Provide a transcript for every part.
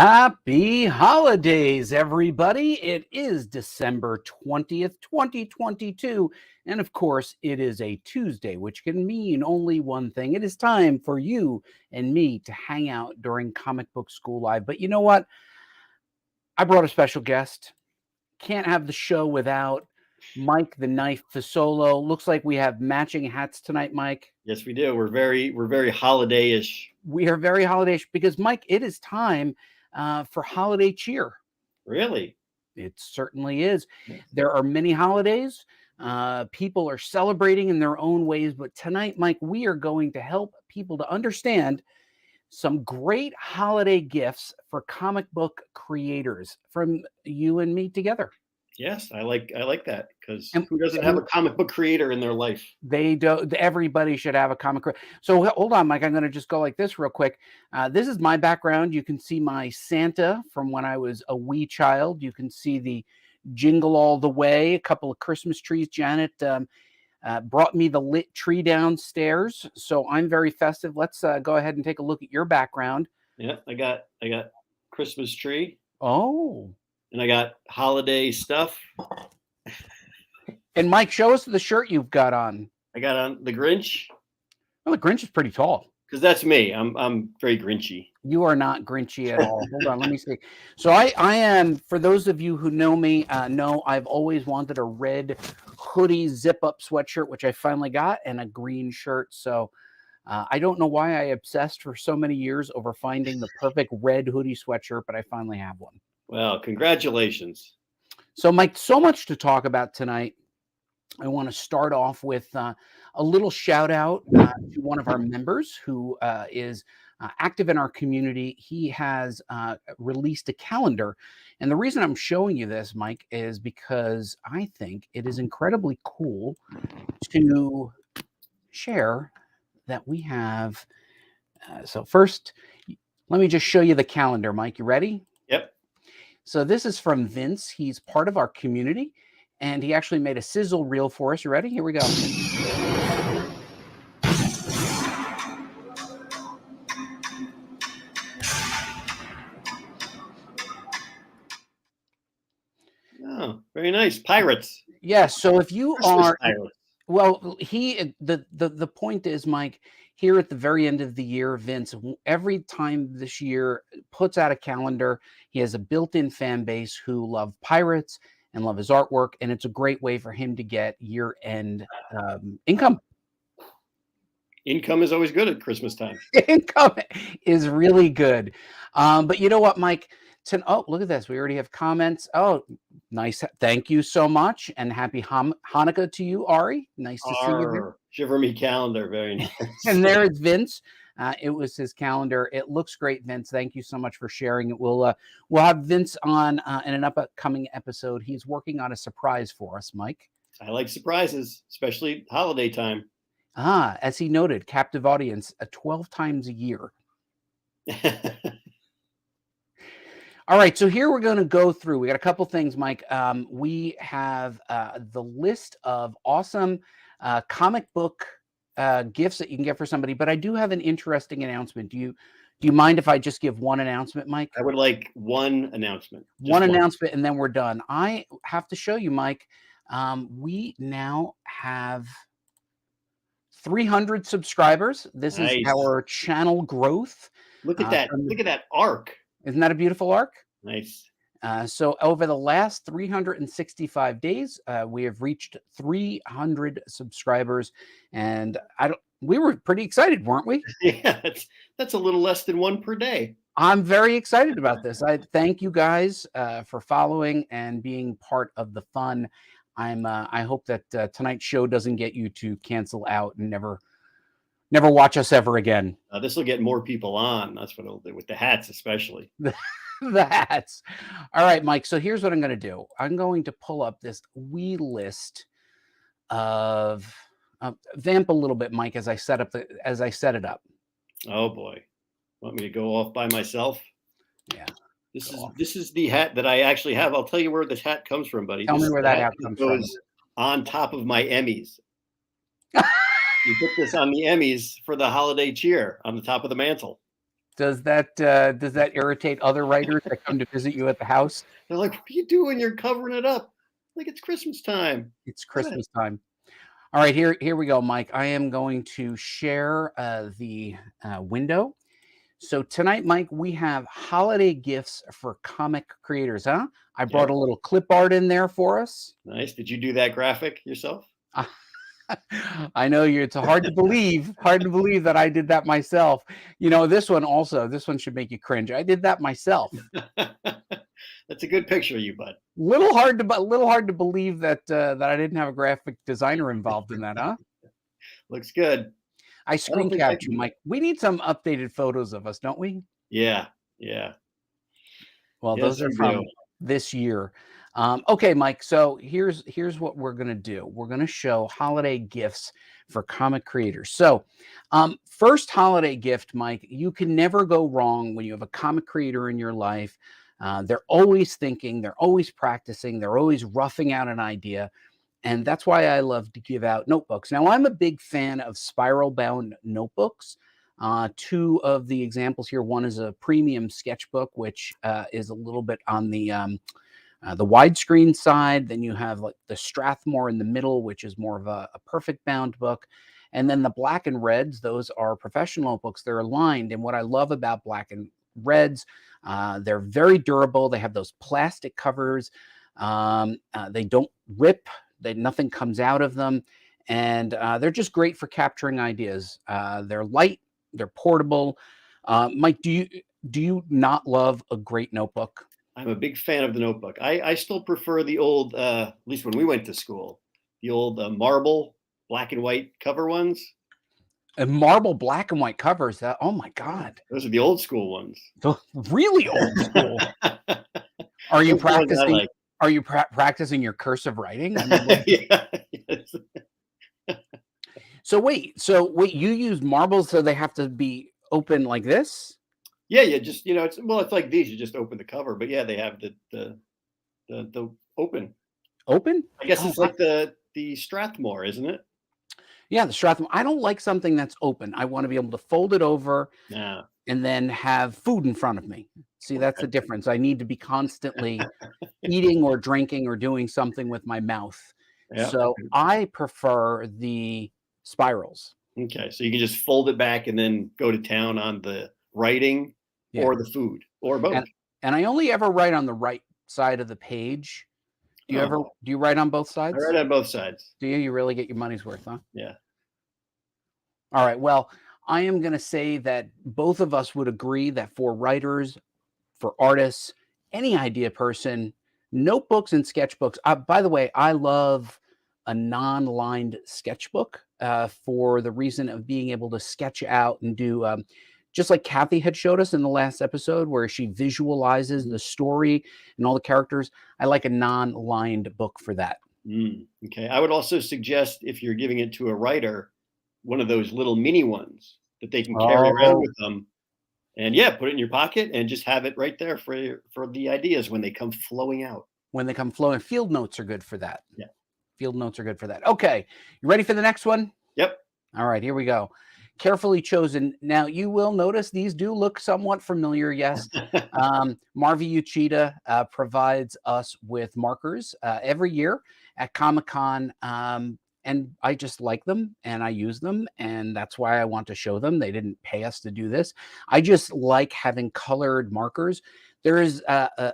Happy holidays, everybody. It is December 20th, 2022. And of course, it is a Tuesday, which can mean only one thing. It is time for you and me to hang out during Comic Book School Live. But you know what? I brought a special guest. Can't have the show without Mike the Knife Fasolo. Looks like we have matching hats tonight, Mike. Yes, we do. We're very holiday-ish. We are very holiday-ish because, Mike, it is time for holiday cheer. Really? It certainly is. There are many holidays. People are celebrating in their own ways. But tonight, Mike, we are going to help people to understand some great holiday gifts for comic book creators from you and me together. Yes, I like that, because who doesn't have a comic book creator in their life? They don't. Everybody should have a comic. So hold on, Mike. I'm going to just go like this real quick. This is my background. You can see my Santa from when I was a wee child. You can see the Jingle All the Way, a couple of Christmas trees. Janet brought me the lit tree downstairs, so I'm very festive. Let's go ahead and take a look at your background. Yeah, I got Christmas tree. Oh. And I got holiday stuff. And Mike, show us the shirt you've got on. I got on the Grinch. Oh, the Grinch is pretty tall. Because that's me. I'm very Grinchy. You are not Grinchy at all. Hold on, let me see. So I am, for those of you who know me, know I've always wanted a red hoodie zip-up sweatshirt, which I finally got, and a green shirt. So I don't know why I obsessed for so many years over finding the perfect red hoodie sweatshirt, but I finally have one. Well, congratulations. So, Mike, so much to talk about tonight. I want to start off with a little shout out to one of our members who is active in our community. He has released a calendar. And the reason I'm showing you this, Mike, is because I think it is incredibly cool to share that we have. So first, let me just show you the calendar, Mike. You ready? Yep. So this is from Vince. He's part of our community, and he actually made a sizzle reel for us. You ready? Here we go. Oh, very nice. Pirates. Yes. So if you are, pirates. Well, the point is, Mike, here at the very end of the year, Vince, every time this year puts out a calendar. He has a built-in fan base who love pirates and love his artwork, and it's a great way for him to get year-end income. Income is always good at Christmas time. Income is really good. But you know what, Mike? Oh, look at this. We already have comments. Oh, nice. Thank you so much. And happy Hanukkah to you, Ari. Nice to see you there. Shiver me calendar. Very nice. And there is Vince. It was his calendar. It looks great, Vince. Thank you so much for sharing it. We'll have Vince on in an upcoming episode. He's working on a surprise for us, Mike. I like surprises, especially holiday time. As he noted, captive audience 12 times a year. All right, so here we're going to go through. We got a couple things, Mike. We have the list of awesome comic book gifts that you can get for somebody, but I do have an interesting announcement. Do you mind if I just give one announcement, Mike? I would like one announcement. One announcement, and then we're done. I have to show you, Mike. We now have 300 subscribers. This is our channel growth. Look at that. Look at that arc. Isn't that a beautiful arc? Nice. So over the last 365 days, we have reached 300 subscribers, and we were pretty excited, weren't we? Yeah, that's a little less than one per day. I'm very excited about this. I thank you guys for following and being part of the fun. I hope that tonight's show doesn't get you to cancel out and never watch us ever again. This will get more people on. That's what it'll do, with the hats especially. The hats. All right, Mike. So here's what I'm going to do. I'm going to pull up this wee list of vamp a little bit, Mike, as I set it up. Oh boy, want me to go off by myself? Yeah. This is the hat that I actually have. I'll tell you where this hat comes from, buddy. Tell me where that hat comes from. On top of my Emmys. You put this on the Emmys for the holiday cheer on the top of the mantle. Does that irritate other writers that come to visit you at the house? They're like, "What are you doing? You're covering it up like it's Christmas time." It's Christmas time. All right, here we go, Mike. I am going to share the window. So tonight, Mike, we have holiday gifts for comic creators, huh? I brought a little clip art in there for us. Nice. Did you do that graphic yourself? I know it's hard to believe that I did that myself. This one should make you cringe. I did that myself. That's a good picture of you, bud. Little hard to believe that I didn't have a graphic designer involved in that, huh? Looks good. I screen capped you, Mike. We need some updated photos of us, don't we? Yeah. Well, those are from this year. Okay, Mike. So here's what we're gonna do. We're gonna show holiday gifts for comic creators. So, first holiday gift, Mike. You can never go wrong when you have a comic creator in your life. They're always thinking, they're always practicing, they're always roughing out an idea. And that's why I love to give out notebooks. Now, I'm a big fan of spiral-bound notebooks. Two of the examples here. One is a premium sketchbook, which is a little bit on the widescreen side. Then you have like the Strathmore in the middle, which is more of a perfect bound book. And then the black and reds, those are professional notebooks. They're aligned. And what I love about black and reds, they're very durable. They have those plastic covers. They don't rip. Nothing comes out of them. And they're just great for capturing ideas. They're light. They're portable. Mike, do you not love a great notebook? I'm a big fan of the notebook. I still prefer the old, at least when we went to school, the old marble black and white cover ones. And marble black and white covers. Oh my God. Those are the old school ones. The really old school. Are you practicing? Like. Are you practicing your cursive writing? I mean, yes. So wait, you use marbles, so they have to be open like this? Yeah, just it's like these. You just open the cover, but yeah, they have the open. Open? I guess it's like the Strathmore, isn't it? Yeah, the Strathmore. I don't like something that's open. I want to be able to fold it over and then have food in front of me. See, that's the difference. I need to be constantly eating or drinking or doing something with my mouth. Yeah. So I prefer the spirals. Okay, so you can just fold it back and then go to town on the writing or the food or both. And I only ever write on the right side of the page. Do you write on both sides? I write on both sides. Do you? You really get your money's worth, huh? Yeah. All right. Well, I am going to say that both of us would agree that for writers, for artists, any idea person, notebooks and sketchbooks. By the way, I love a non-lined sketchbook for the reason of being able to sketch out and do just like Cathy had showed us in the last episode where she visualizes the story and all the characters. I like a non-lined book for that. Okay. I would also suggest if you're giving it to a writer, one of those little mini ones that they can carry around with them. And put it in your pocket and just have it right there for the ideas when they come flowing out. When they come flowing. Field notes are good for that. Yeah. Field notes are good for that. Okay. You ready for the next one? Yep. All right, here we go. Carefully chosen. Now, you will notice these do look somewhat familiar. Yes. Marvi Uchida provides us with markers every year at Comic-Con. And I just like them and I use them. And that's why I want to show them. They didn't pay us to do this. I just like having colored markers. There is a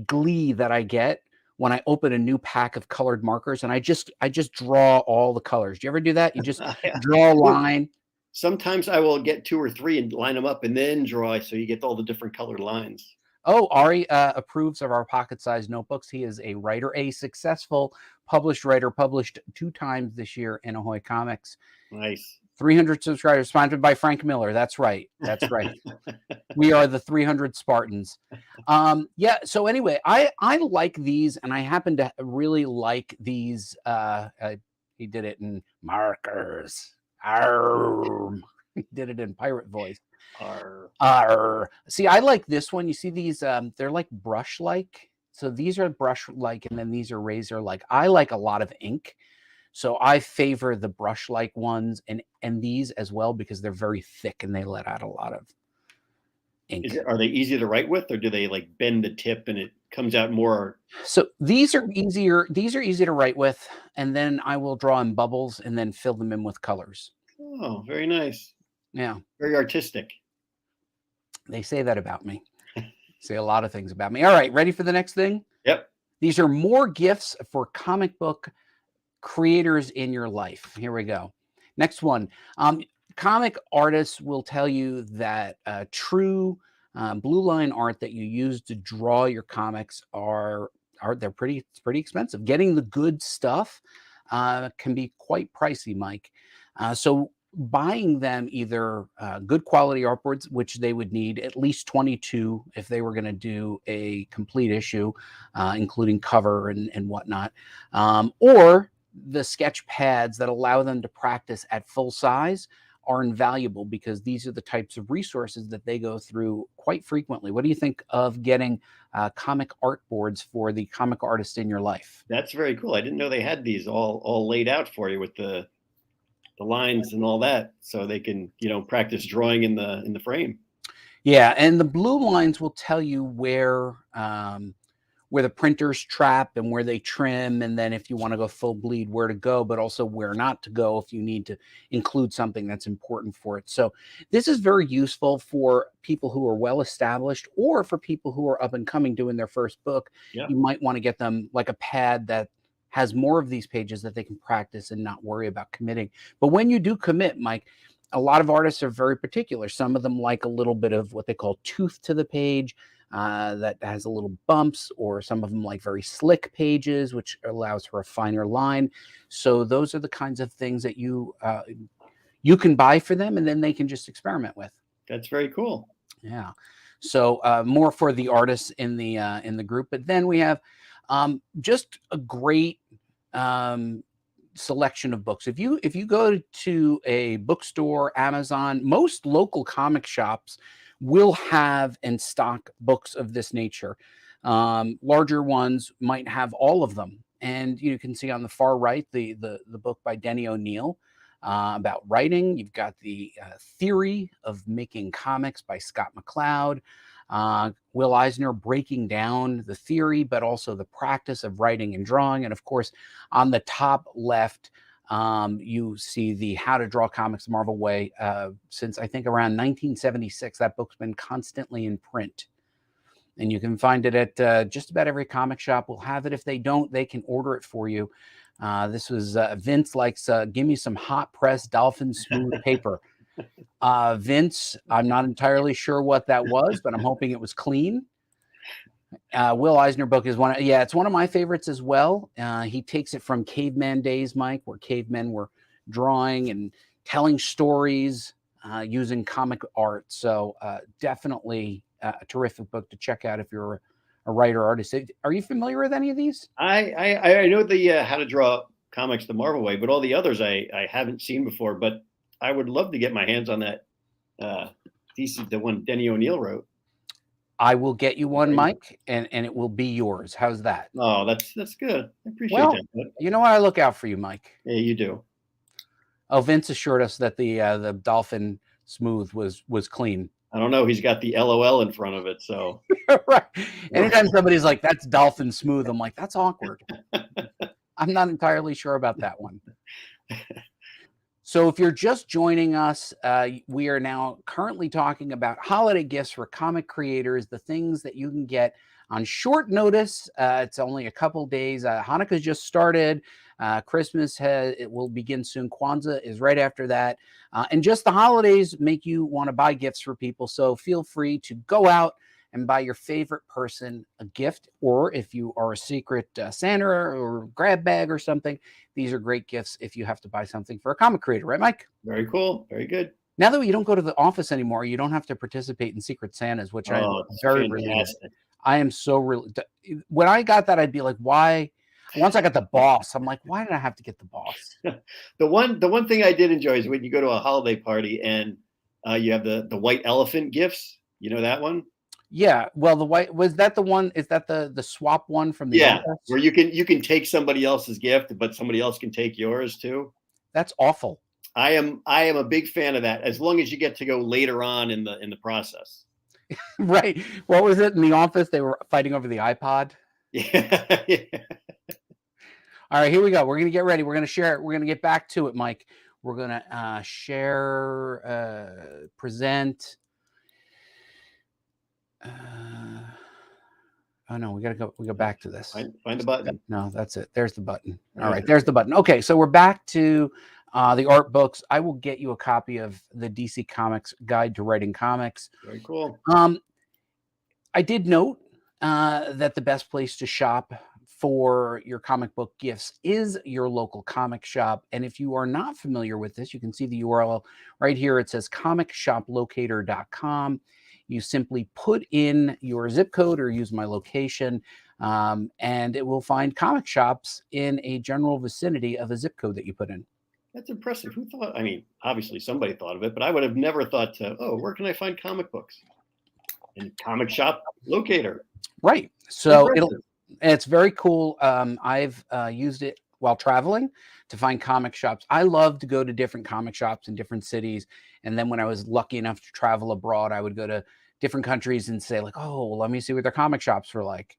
glee that I get when I open a new pack of colored markers and I just draw all the colors. Do you ever do that? You just draw a line. Sometimes I will get 2 or 3 and line them up and then draw. So you get all the different colored lines. Oh, Ari approves of our pocket-sized notebooks. He is a writer, a successful published writer, published 2 times this year in Ahoy Comics. Nice. 300 subscribers, sponsored by Frank Miller. That's right. That's right. We are the 300 Spartans. So anyway, I like these, and I happen to really like these. He did it in markers. Arr. He did it in pirate voice. Arr. See, I like this one. You see these? They're like brush-like. So these are brush-like, and then these are razor-like. I like a lot of ink. So I favor the brush-like ones and these as well because they're very thick and they let out a lot of ink. Are they easy to write with, or do they like bend the tip and it comes out more? So these are easier. These are easy to write with, and then I will draw in bubbles and then fill them in with colors. Oh, very nice. Yeah, Very artistic. they say that about me. Say a lot of things about me. All right, ready for the next thing? Yep. These are more gifts for comic book creators in your life. Here we go. Next one. Comic artists will tell you that true blue line art that you use to draw your comics they're pretty expensive. Getting the good stuff can be quite pricey, Mike. So buying them either good quality artboards, which they would need at least 22 if they were going to do a complete issue, including cover and whatnot, or the sketch pads that allow them to practice at full size are invaluable because these are the types of resources that they go through quite frequently. What do you think of getting comic art boards for the comic artist in your life? That's very cool. I didn't know they had these all laid out for you with the lines and all that, so they can practice drawing in the frame. Yeah, and the blue lines will tell you where the printers trap and where they trim, and then if you want to go full bleed, where to go, but also where not to go if you need to include something that's important for it. So this is very useful for people who are well established or for people who are up and coming doing their first book. Yeah. You might want to get them like a pad that has more of these pages that they can practice and not worry about committing. But when you do commit, Mike, a lot of artists are very particular. Some of them like a little bit of what they call tooth to the page, that has a little bumps, or some of them like very slick pages, which allows for a finer line. So those are the kinds of things that you can buy for them, and then they can just experiment with. That's very cool. Yeah. So more for the artists in the group, but then we have just a great selection of books. If you go to a bookstore, Amazon, most local comic shops will have in stock books of this nature. Larger ones might have all of them, and you can see on the far right the book by Denny O'Neil about writing. You've got the Theory of Making Comics by Scott McCloud. Will Eisner breaking down the theory, but also the practice of writing and drawing. And of course, on the top left, you see the How to Draw Comics the Marvel Way. Since I think around 1976, that book's been constantly in print. And you can find it at just about every comic shop will have it. If they don't, they can order it for you. This was Vince likes, give me some hot press dolphin smooth paper. Vince, I'm not entirely sure what that was, but I'm hoping it was clean. Will Eisner book is it's one of my favorites as well. He takes it from caveman days, Mike, where cavemen were drawing and telling stories using comic art. So definitely a terrific book to check out if you're a writer artist. Are you familiar with any of these? I know the How to Draw Comics the Marvel Way, but all the others I haven't seen before. But I would love to get my hands on that thesis, the one Denny O'Neil wrote. I will get you one, Mike, and it will be yours. How's that? Oh, that's good. I appreciate that. You know what? I look out for you, Mike. Yeah, you do. Oh, Vince assured us that the dolphin smooth was clean. I don't know. He's got the LOL in front of it, so right. Anytime somebody's like, "That's dolphin smooth," I'm like, "That's awkward." I'm not entirely sure about that one. So if you're just joining us, we are now currently talking about holiday gifts for comic creators, the things that you can get on short notice. It's only a couple days. Hanukkah just started. Christmas it will begin soon. Kwanzaa is right after that. And just the holidays make you want to buy gifts for people. So feel free to go out and buy your favorite person a gift. Or if you are a secret Santa or grab bag or something, these are great gifts if you have to buy something for a comic creator. Right, Mike? Very cool. Very good. Now that you don't go to the office anymore, you don't have to participate in Secret Santas, which I'm very relieved. I am so really. When I got that, I'd be like, why? Once I got the boss, I'm like, why did I have to get the boss? The one thing I did enjoy is when you go to a holiday party and you have the white elephant gifts. You know that one? Yeah. Well, the white was that the one? Is that the swap one from the Yeah, office? where you can take somebody else's gift, but somebody else can take yours too. That's awful. I am a big fan of that, as long as you get to go later on in the process. Right. What was it in the office? They were fighting over the iPod. Yeah. Yeah. All right, here we go. We're going to get ready. We're going to share it. We're going to get back to it, Mike. We're going to share, present. Oh no, we got to go. We go back to this. Find the button. No, that's it. There's the button. All right, there's the button. Okay, so we're back to the art books. I will get you a copy of the DC Comics Guide to Writing Comics. Very cool. I did note that the best place to shop for your comic book gifts is your local comic shop. And if you are not familiar with this, you can see the URL right here. It says comicshoplocator.com. You simply put in your zip code or use my location, and it will find comic shops in a general vicinity of a zip code that you put in. That's impressive. Who thought? I mean, obviously somebody thought of it, but I would have never thought to, oh, where can I find comic books? In comic shop locator. Right. So it's very cool. I've used it while traveling to find comic shops. I love to go to different comic shops in different cities. And then when I was lucky enough to travel abroad, I would go to different countries and say like, oh, let me see what their comic shops were like.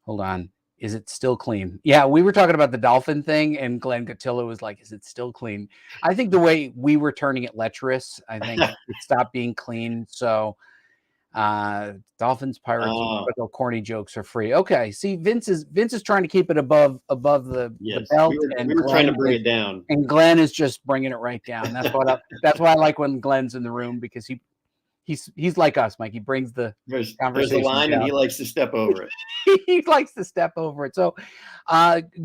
Hold on. Is it still clean? Yeah, we were talking about the dolphin thing, and Glenn Cotillo was like, is it still clean? I think the way we were turning it lecherous, I think it stopped being clean. So dolphins, pirates, corny jokes are free. Okay, see, Vince is trying to keep it above the belt, we were trying to bring it down, and Glenn is just bringing it right down. That's why I like when Glenn's in the room, because he's like us, Mike. He brings the conversation. There's a line, and he likes to step over it. He likes to step over it. So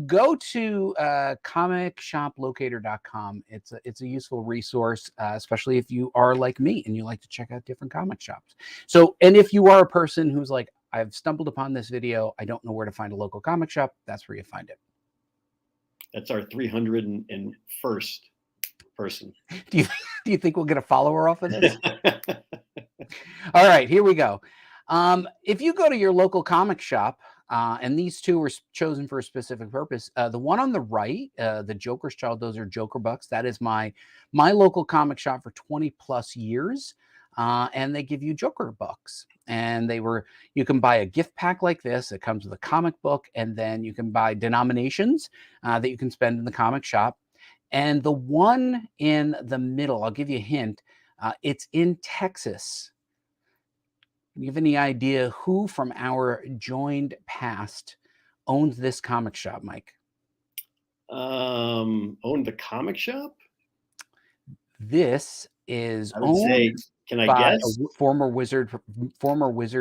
go to comicshoplocator.com. It's a useful resource, especially if you are like me and you like to check out different comic shops. So, and if you are a person who's like, I've stumbled upon this video, I don't know where to find a local comic shop, that's where you find it. That's our 301st person. Do you think we'll get a follower off of this? All right, here we go. If you go to your local comic shop, and these two were chosen for a specific purpose, the one on the right, the Joker's Child, those are Joker Bucks. That is my local comic shop for 20 plus years. And they give you Joker Bucks. And you can buy a gift pack like this. It comes with a comic book, and then you can buy denominations that you can spend in the comic shop. And the one in the middle, I'll give you a hint, it's in Texas. Do you have any idea who from our joined past owns this comic shop, Mike? Owned the comic shop? This is can I by guess? A former wizard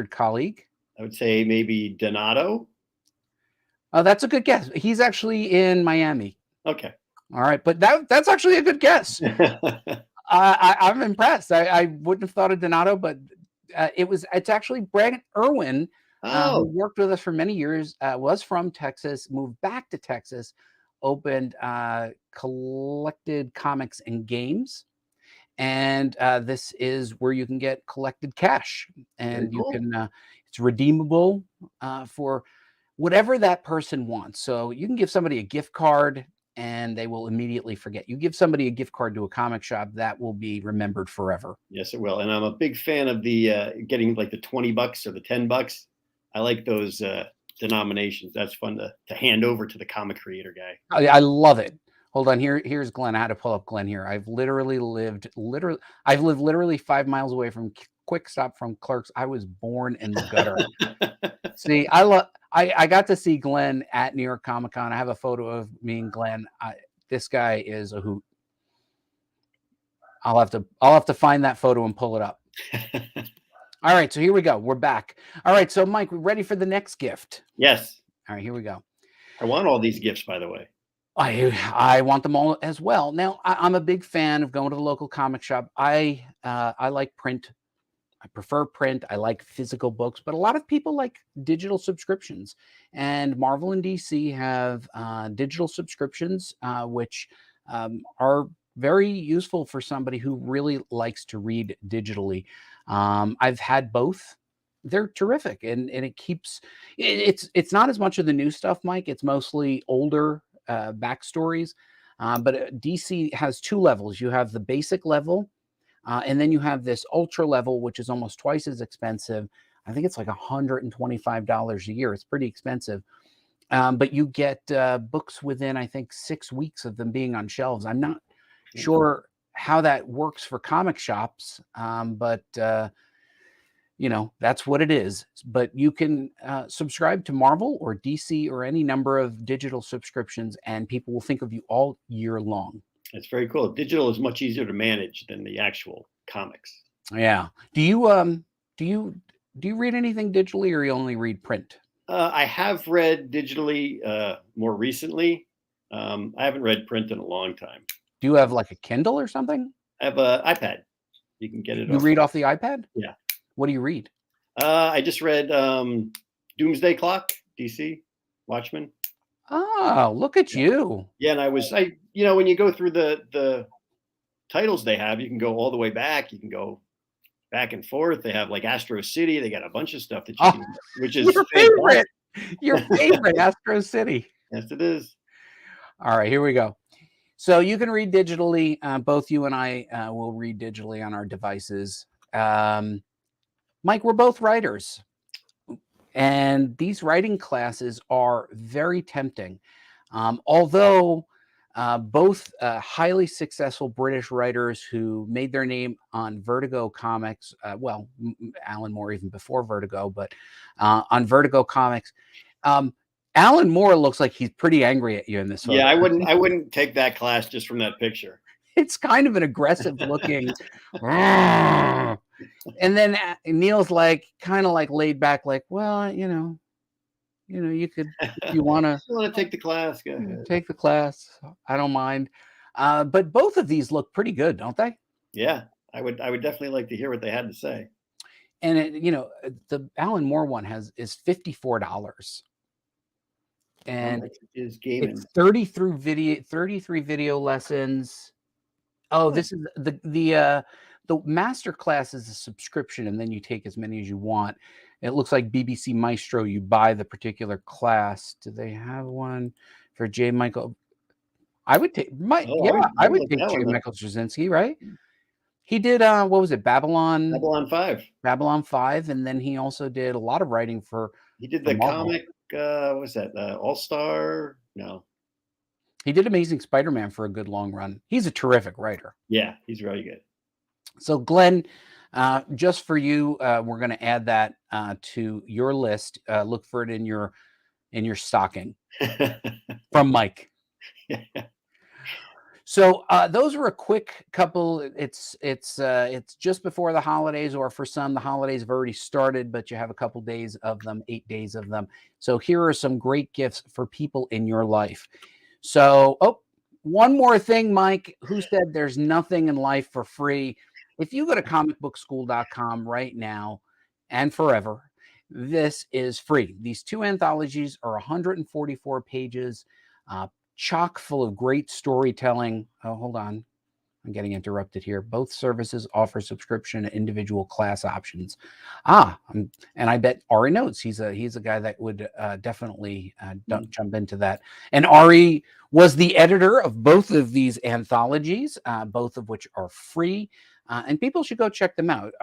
colleague. I would say maybe Donato. Oh, that's a good guess. He's actually in Miami. Okay. All right, but that's actually a good guess. I'm impressed. I wouldn't have thought of Donato, but it's actually Brandon Irwin, who worked with us for many years, was from Texas, moved back to Texas, opened Collected Comics and Games. And this is where you can get collected cash, and you can it's redeemable for whatever that person wants. So you can give somebody a gift card and they will immediately forget. You give somebody a gift card to a comic shop, that will be remembered forever. Yes, it will. And I'm a big fan of the getting like the $20 or the $10. I like those denominations. That's fun to hand over to the comic creator guy. I love it. Hold on, here's Glenn. I had to pull up Glenn here. I've lived 5 miles away from Quick Stop from Clerks. I was born in the gutter. See, I got to see Glenn at New York Comic Con. I have a photo of me and Glenn. This guy is a hoot. I'll have to find that photo and pull it up. All right, so here we go. We're back. All right, so Mike, we're ready for the next gift. Yes. All right, here we go. I want all these gifts, by the way. I want them all as well. Now, I'm a big fan of going to the local comic shop. I like print. I prefer print. I like physical books, but a lot of people like digital subscriptions. And Marvel and DC have digital subscriptions, which are very useful for somebody who really likes to read digitally. I've had both. they're terrific, and it keeps it's not as much of the new stuff, Mike. It's mostly older backstories. But DC has two levels. You have the basic level, and then you have this ultra level, which is almost twice as expensive. I think it's like $125 a year. It's pretty expensive. But you get books within, I think, 6 weeks of them being on shelves. I'm not sure how that works for comic shops, but that's what it is. But you can subscribe to Marvel or DC or any number of digital subscriptions, and people will think of you all year long. That's very cool. Digital is much easier to manage than the actual comics. Yeah. Do you read anything digitally, or you only read print? I have read digitally more recently. I haven't read print in a long time. Do you have like a Kindle or something? I have an iPad. You can get it. You read off the iPad? Yeah. What do you read? I just read Doomsday Clock, DC, Watchmen. Oh, look at you. Yeah, and when you go through the titles they have, you can go all the way back. You can go back and forth. They have like Astro City. They got a bunch of stuff that you can, which is your favorite. Your favorite, Astro City. Yes, it is. All right, here we go. So you can read digitally. Both you and I will read digitally on our devices. Mike, we're both writers, and these writing classes are very tempting. Although both highly successful British writers who made their name on Vertigo Comics, Alan Moore even before Vertigo, but on Vertigo Comics, Alan Moore looks like he's pretty angry at you in this photo. Yeah, I wouldn't take that class just from that picture. It's kind of an aggressive looking. And then Neil's like kind of like laid back, like, well, you could, if you want to take the class, go ahead. Take the class. I don't mind. But both of these look pretty good, don't they? Yeah, I would definitely like to hear what they had to say. And the Alan Moore one is $54. And it's 33 video lessons. Oh, this is the master class is a subscription, and then you take as many as you want. It looks like BBC Maestro. You buy the particular class. Do they have one for J. Michael? I would take I would take J. Michael Straczynski, right? He did what was it? Babylon 5. Babylon 5, and then he also did a lot of writing for. He did the comic. What was that? All Star? No. He did Amazing Spider-Man for a good long run. He's a terrific writer. Yeah, he's really good. So Glenn, just for you, we're going to add that to your list. Look for it in your stocking from Mike. So those are a quick couple. It's just before the holidays, or for some, the holidays have already started, but you have a couple days of them, 8 days of them. So here are some great gifts for people in your life. So, one more thing, Mike, who said there's nothing in life for free? If you go to comicbookschool.com right now and forever, this is free. These two anthologies are 144 pages, chock full of great storytelling. Oh, hold on. I'm getting interrupted here. Both services offer subscription and individual class options. And I bet Ari knows. He's a guy that would definitely jump into that. And Ari was the editor of both of these anthologies, both of which are free. And people should go check them out.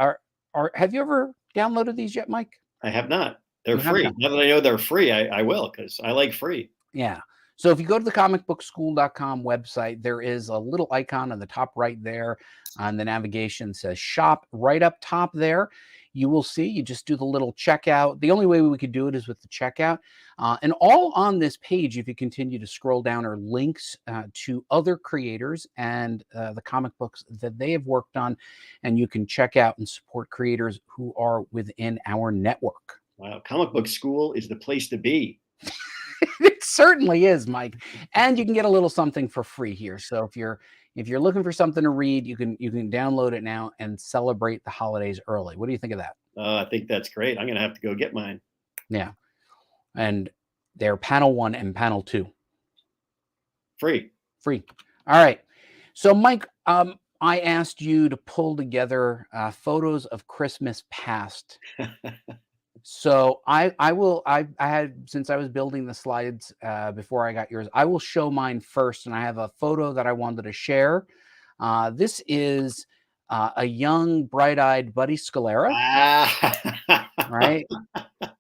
Have you ever downloaded these yet, Mike? I have not. They're free. Now that I know they're free, I will, because I like free. Yeah. So if you go to the comicbookschool.com website, there is a little icon on the top right there on the navigation, says shop. Right up top there, you will see, you just do the little checkout. The only way we could do it is with the checkout. And all on this page, if you continue to scroll down, are links to other creators and the comic books that they have worked on. And you can check out and support creators who are within our network. Wow. Comic Book School is the place to be. It certainly is, Mike. And you can get a little something for free here. So if you're looking for something to read, you can download it now and celebrate the holidays early. What do you think of that? I think that's great. I'm going to have to go get mine. Yeah. And they're panel 1 and panel 2. Free. All right. So Mike, I asked you to pull together photos of Christmas past. So I had, since I was building the slides before I got yours, I will show mine first, and I have a photo that I wanted to share. This is a young, bright-eyed Buddy Scalera, Ah. right?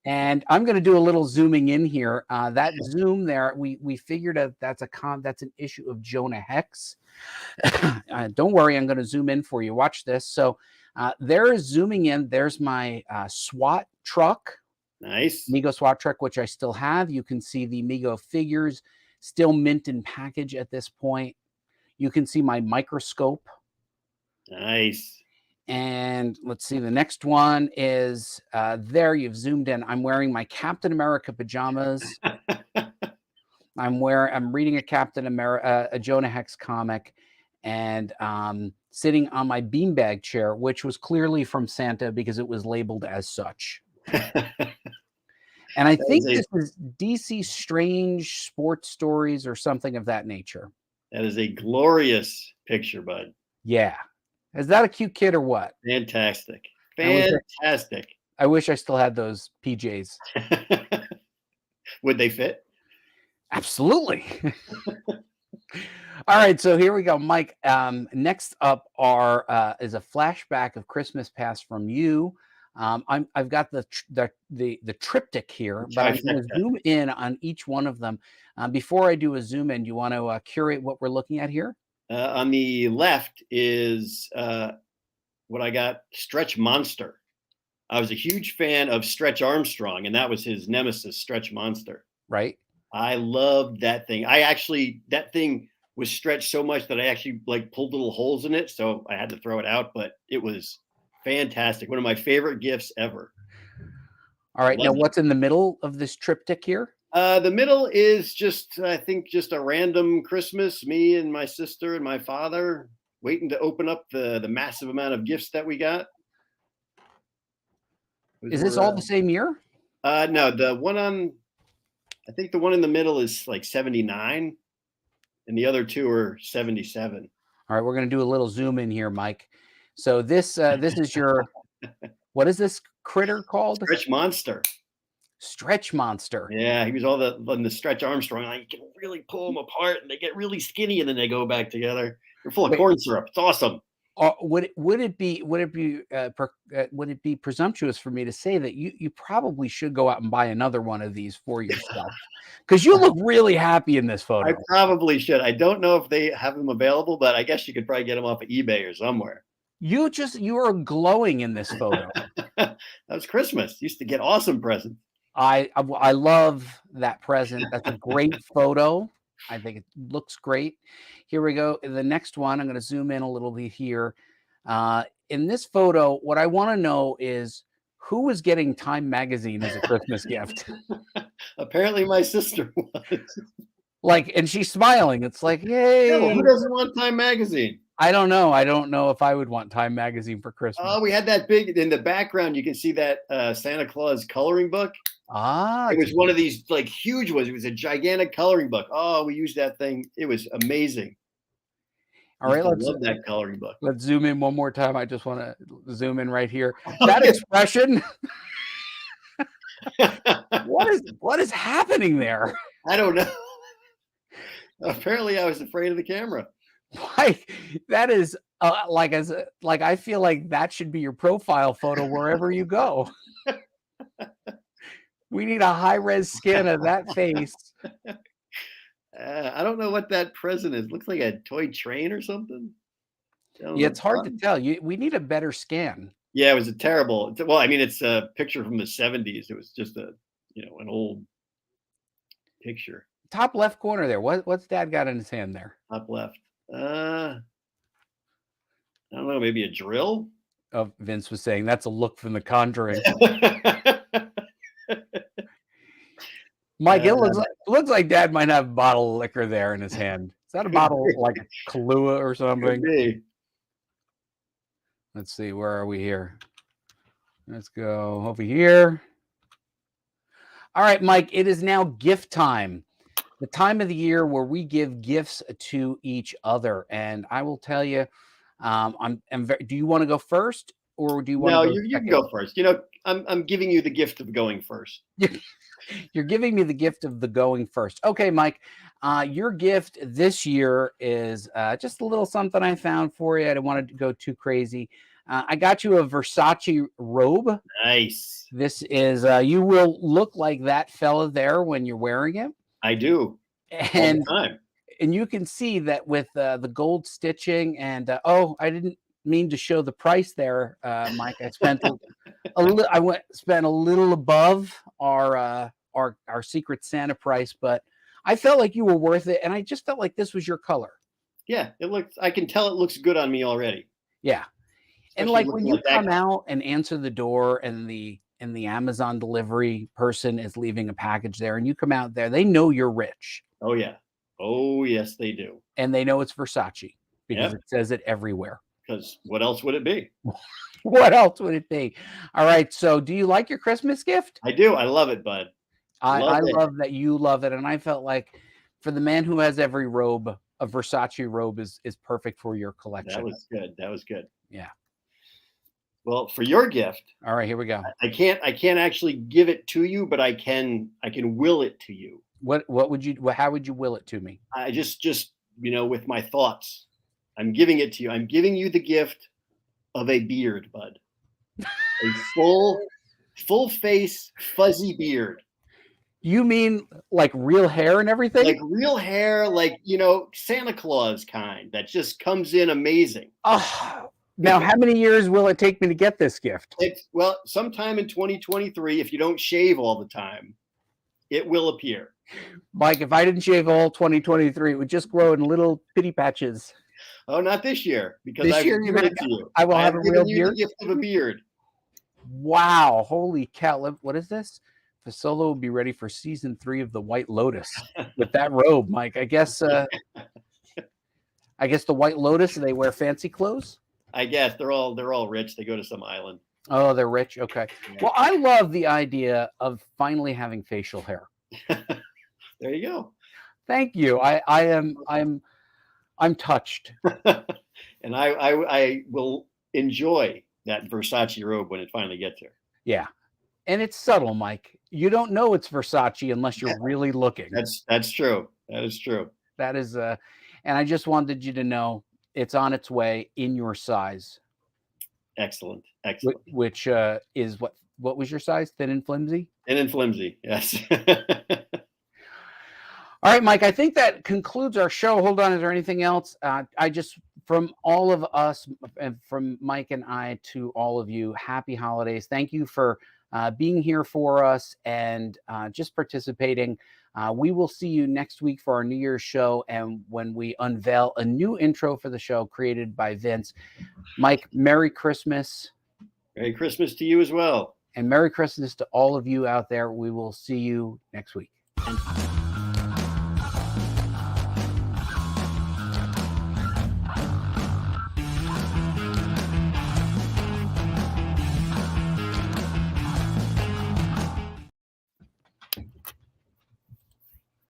And I'm going to do a little zooming in here. That zoom there, we figured out that's an issue of Jonah Hex. Don't worry, I'm going to zoom in for you. Watch this. So there is zooming in. There's my SWAT truck. Nice. Mego SWAT truck, which I still have. You can see the Mego figures still mint in package at this point. You can see my microscope. Nice. And let's see, the next one is there. You've zoomed in. I'm wearing my Captain America pajamas. I'm reading a Captain America, a Jonah Hex comic, and sitting on my beanbag chair, which was clearly from Santa because it was labeled as such. And I think this is DC Strange Sports Stories or something of that nature. That is a glorious picture, bud. Yeah. Is that a cute kid or what? Fantastic. Fantastic. I wish I still had those PJs. Would they fit? Absolutely. All right, so here we go, Mike. Next up is a flashback of Christmas Past from you. I've got the triptych here, but I'm going to zoom in on each one of them. Before I do a zoom in, do you want to curate what we're looking at here? On the left is what I got, Stretch Monster. I was a huge fan of Stretch Armstrong, and that was his nemesis, Stretch Monster. Right. I loved that thing. That thing was stretched so much that I actually pulled little holes in it, so I had to throw it out, but it was fantastic. One of my favorite gifts ever. All right. Now, what's in the middle of this triptych here? The middle is just a random Christmas, me and my sister and my father waiting to open up the massive amount of gifts that we got. Is this all the same year? No, I think the one in the middle is 79 and the other two are 77. All right, we're going to do a little zoom in here, Mike. So this is your, what is this critter called? Stretch Monster. Stretch Monster. Yeah, he was all the Stretch Armstrong. You can really pull them apart, and they get really skinny, and then they go back together. They're full of corn syrup. It's awesome. Would it be presumptuous for me to say that you probably should go out and buy another one of these for yourself? Because you look really happy in this photo. I probably should. I don't know if they have them available, but I guess you could probably get them off of eBay or somewhere. You are glowing in this photo. That was Christmas. Used to get awesome presents. I love that present. That's a great photo. I think it looks great. Here we go. The next one, I'm going to zoom in a little bit here. In this photo, what I want to know is who was getting Time magazine as a Christmas gift? Apparently my sister was. And she's smiling. It's like, yay. No, who doesn't want Time magazine? I don't know. I don't know if I would want Time magazine for Christmas. Oh, we had that big, in the background, you can see that Santa Claus coloring book. It was one of these huge ones. It was a gigantic coloring book. Oh, we used that thing. It was amazing. All right, I love that coloring book. Let's zoom in one more time. I just want to zoom in right here. That expression. What is happening there? I don't know. Apparently, I was afraid of the camera. That is I feel like that should be your profile photo wherever you go. We need a high-res scan of that face. I don't know what that present is. Looks like a toy train or something. Yeah, it's hard to tell. We need a better scan. Yeah, it was it's a picture from the 70s. It was just an old picture. Top left corner there. What's Dad got in his hand there? Top left. I don't know. Maybe a drill. Oh, Vince was saying that's a look from The Conjuring. Mike, it looks like Dad might have a bottle of liquor there in his hand. Is that a bottle like a Kahlua or something? Let's see. Where are we here? Let's go over here. All right, Mike, it is now gift time. The time of the year where we give gifts to each other. And I will tell you, do you want to go first or do you want to go you can go first. I'm giving you the gift of going first. You're giving me the gift of the going first. Okay, Mike, your gift this year is just a little something I found for you. I don't want to go too crazy. I got you a Versace robe. Nice. This is, you will look like that fella there when you're wearing it. I do. And all the time. And you can see that with the gold stitching and oh, I didn't mean to show the price there, Mike. I spent spent a little above our Secret Santa price, but I felt like you were worth it, and I just felt like this was your color. Yeah, it looks. I can tell it looks good on me already. Yeah, Especially and like when you like come out and answer the door, and the Amazon delivery person is leaving a package there, and you come out there, they know you're rich. Oh yeah. Oh yes, they do. And they know it's Versace because it says it everywhere. Because what else would it be? What else would it be? All right. So do you like your Christmas gift? I do. I love it, bud. I love that you love it. And I felt like for the man who has every robe, a Versace robe is perfect for your collection. That was good. That was good. Yeah. Well, for your gift. All right, here we go. I can't actually give it to you, but I can will it to you. What would you, how would you will it to me? I just with my thoughts. I'm giving it to you. I'm giving you the gift of a beard, bud. A full face fuzzy beard. You mean like real hair and everything? Like real hair, like Santa Claus kind that just comes in amazing. Oh, now how many years will it take me to get this gift? Well, sometime in 2023, if you don't shave all the time, it will appear. Mike, if I didn't shave all 2023, it would just grow in little pity patches. Oh, not this year, because this I've year given it to you. I will have a real beard. The gift of a beard. Wow! Holy cow! What is this? Fasolo will be ready for season 3 of The White Lotus with that robe, Mike. I guess. I guess the White Lotus. They wear fancy clothes. I guess they're all rich. They go to some island. Oh, they're rich. Okay. Yeah. Well, I love the idea of finally having facial hair. There you go. Thank you. I'm touched. And I will enjoy that Versace robe when it finally gets here. Yeah. And it's subtle, Mike. You don't know it's Versace unless you're really looking. That's true. That is true. That is and I just wanted you to know it's on its way in your size. Excellent. Which is what was your size? Thin and flimsy? Thin and flimsy, yes. All right, Mike, I think that concludes our show. Hold on, is there anything else? I just, from all of us, and from Mike and I to all of you, happy holidays. Thank you for being here for us and just participating. We will see you next week for our New Year's show, and when we unveil a new intro for the show created by Vince. Mike, Merry Christmas. Merry Christmas to you as well. And Merry Christmas to all of you out there. We will see you next week.